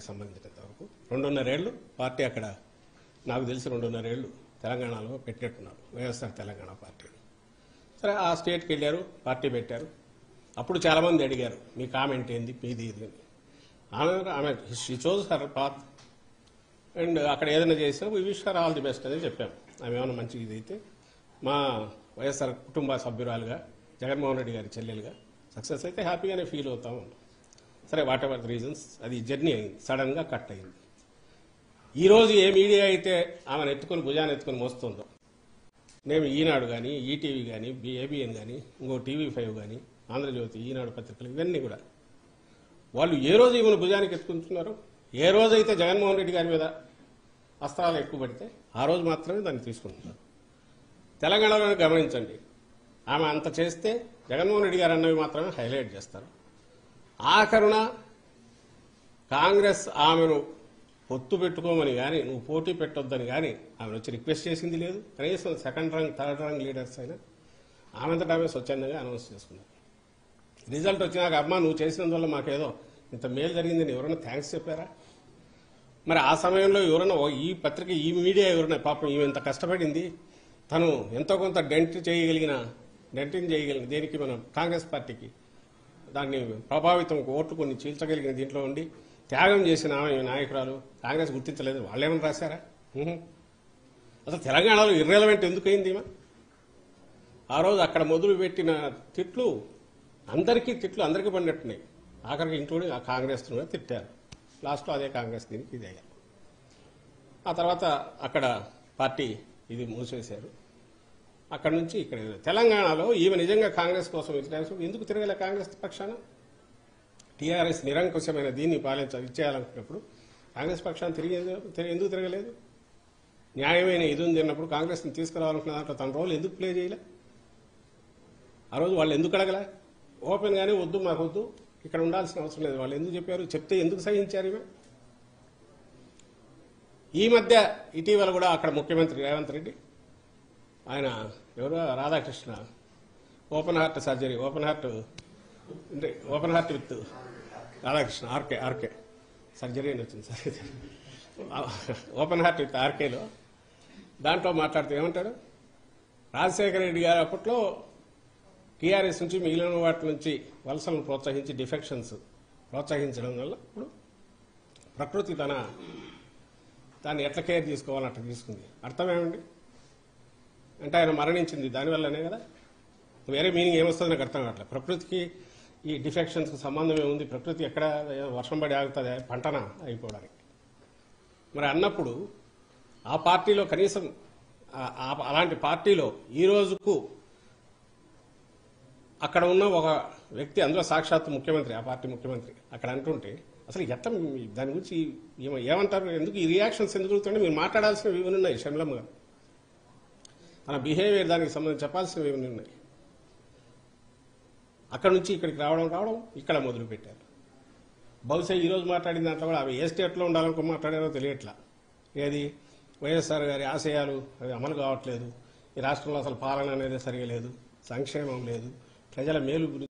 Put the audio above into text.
సంబంధించినంత వరకు 2.5 ఏళ్ళు పార్టీ అక్కడ నాకు తెలిసి 2.5 ఏళ్ళు తెలంగాణలో పెట్టేట్టున్నారు వైఎస్ఆర్ తెలంగాణ పార్టీ. సరే ఆ స్టేట్కి వెళ్ళారు, పార్టీ పెట్టారు. అప్పుడు చాలామంది అడిగారు మీ కామెంట్ ఏంది మీది ఇది అని. ఆమె she chose her path and అక్కడ ఏదైనా చేసినా we wish her all the best అని చెప్పాము. ఆమె ఏమైనా మంచి ఇదైతే మా వైఎస్ఆర్ కుటుంబ సభ్యురాలుగా జగన్మోహన్ రెడ్డి గారి చెల్లెలుగా సక్సెస్ అయితే హ్యాపీగానే ఫీల్ అవుతా ఉన్నాం. సరే వాట్ ఎవర్ ది రీజన్స్ అది జర్నీ అయింది, సడన్గా కట్ అయింది. ఈరోజు ఏ మీడియా అయితే ఆమెను ఎత్తుకొని భుజాన్ని ఎత్తుకొని మోస్తుందో, నేను ఈనాడు కానీ ఈటీవీ కానీ ఏబిఎన్ కానీ ఇంకో టీవీ5 కానీ ఆంధ్రజ్యోతి ఈనాడు పత్రికలు ఇవన్నీ కూడా వాళ్ళు ఏ రోజు ఈమెను భుజానికి ఎత్తుకుంటున్నారు, ఏ రోజైతే జగన్మోహన్ రెడ్డి గారి మీద అస్త్రాలు ఎక్కువ పడితే ఆ రోజు మాత్రమే దాన్ని తీసుకుంటున్నారు. తెలంగాణలో గమనించండి, ఆమె అంత చేస్తే జగన్మోహన్ రెడ్డి గారు అన్నవి మాత్రమే హైలైట్ చేస్తారు. ఆఖరున కాంగ్రెస్ ఆమెను పొత్తు పెట్టుకోమని కానీ నువ్వు పోటీ పెట్టొద్దని కానీ ఆమెను వచ్చి రిక్వెస్ట్ చేసింది లేదు. కనీసం second rank third rank leaders అయినా ఆమెంతటా ఆమె స్వచ్ఛందంగా అనౌన్స్ చేసుకున్నారు. రిజల్ట్ వచ్చినాక అమ్మ నువ్వు చేసినందువల్ల మాకేదో ఇంత మేలు జరిగిందని ఎవరైనా థ్యాంక్స్ చెప్పారా? మరి ఆ సమయంలో ఎవరైనా ఈ పత్రిక ఈ మీడియా ఎవరైనా పాపం ఈమె ఇంత కష్టపడింది, తను ఎంతో కొంత డెంటింగ్ చేయగలిగిన దేనికి మనం కాంగ్రెస్ పార్టీకి దాన్ని ప్రభావితం ఓట్లు కొన్ని చీల్చగలిగిన దీంట్లో ఉండి త్యాగం చేసిన ఆమె నాయకురాలు కాంగ్రెస్ గుర్తించలేదు. వాళ్ళేమని రాశారా? అసలు తెలంగాణలో ఇర్రెలవెంట్ ఎందుకు అయింది? ఆ రోజు అక్కడ మొదలుపెట్టిన తిట్లు అందరికీ పడినట్టున్నాయి. ఆఖరికి ఇంక్లూడింగ్ ఆ కాంగ్రెస్ తిట్టారు. లాస్ట్లో అదే కాంగ్రెస్ దీనికి ఇది అయ్యారు. ఆ తర్వాత అక్కడ పార్టీ ఇది మూసేశారు. అక్కడ నుంచి ఇక్కడ తెలంగాణలో ఈమె నిజంగా కాంగ్రెస్ కోసం ఎందుకు తిరగలే కాంగ్రెస్ పక్షాన? టీఆర్ఎస్ నిరంకుశమైన దీన్ని ఇచ్చేయాలనుకున్నప్పుడు కాంగ్రెస్ పక్షాన్ని ఎందుకు తిరగలేదు? న్యాయమైన ఇది ఉంది అన్నప్పుడు కాంగ్రెస్ని తీసుకురావాలనుకున్న దాంట్లో తన రోల్ ఎందుకు ప్లే చేయలే? ఆ రోజు వాళ్ళు ఎందుకు అడగలే? ఓపెన్గానే వద్దు మాకు వద్దు, ఇక్కడ ఉండాల్సిన అవసరం లేదు వాళ్ళు ఎందుకు చెప్పారు? చెప్తే ఎందుకు సహించారు? ఈ మధ్య ఇటీవల కూడా అక్కడ ముఖ్యమంత్రి రేవంత్ రెడ్డి ఆయన ఎవరో Radhakrishna open heart surgery open heart with Radhakrishna RK surgery అని వచ్చింది సార్, ఓపెన్ హార్ట్ విత్ ఆర్కేలో దాంట్లో మాట్లాడుతూ ఏమంటాడు, రాజశేఖర రెడ్డి గారు అప్పట్లో టీఆర్ఎస్ నుంచి మిగిలిన వాటి నుంచి వలసలను ప్రోత్సహించి డిఫెక్షన్స్ ప్రోత్సహించడం వల్ల ఇప్పుడు ప్రకృతి దాన్ని ఎట్లా కేర్ తీసుకోవాలని అట్లా తీసుకుంది. అర్థమేమండి? అంటే ఆయన మరణించింది దానివల్లనే కదా. వేరే మీనింగ్ ఏమొస్తుంది నాకు అర్థం కావట్లేదు. ప్రకృతికి ఈ డిఫెక్షన్స్కి సంబంధం ఏముంది? ప్రకృతి ఎక్కడ వర్షం పడి ఆగుతుంది పంటన అయిపోవడానికి. మరి అన్నప్పుడు ఆ పార్టీలో కనీసం అలాంటి పార్టీలో ఈ రోజుకు అక్కడ ఉన్న ఒక వ్యక్తి, అందులో సాక్షాత్ ముఖ్యమంత్రి, ఆ పార్టీ ముఖ్యమంత్రి అక్కడ అంటుంటే అసలు ఎట్లా దాని గురించి ఏమంటారు? ఎందుకు ఈ రియాక్షన్స్ ఎందుకు జరుగుతుంటే మీరు మాట్లాడాల్సినవి ఇవన్నీ ఉన్నాయి. షమ్లమ్మ గారు తన బిహేవియర్ దానికి సంబంధించి చెప్పాల్సినవి ఇవన్నీ ఉన్నాయి. అక్కడ నుంచి ఇక్కడికి రావడం ఇక్కడ మొదలు పెట్టారు. బహుశా ఈరోజు మాట్లాడిన దాంట్లో కూడా అవి ఏ స్టేట్లో ఉండాలనుకో మాట్లాడారో తెలియట్లా. ఏది వైఎస్ఆర్ గారి ఆశయాలు అవి అమలు కావట్లేదు, ఈ రాష్ట్రంలో అసలు పాలన అనేది సరిగా లేదు, సంక్షేమం లేదు, ప్రజల మేలు గురించి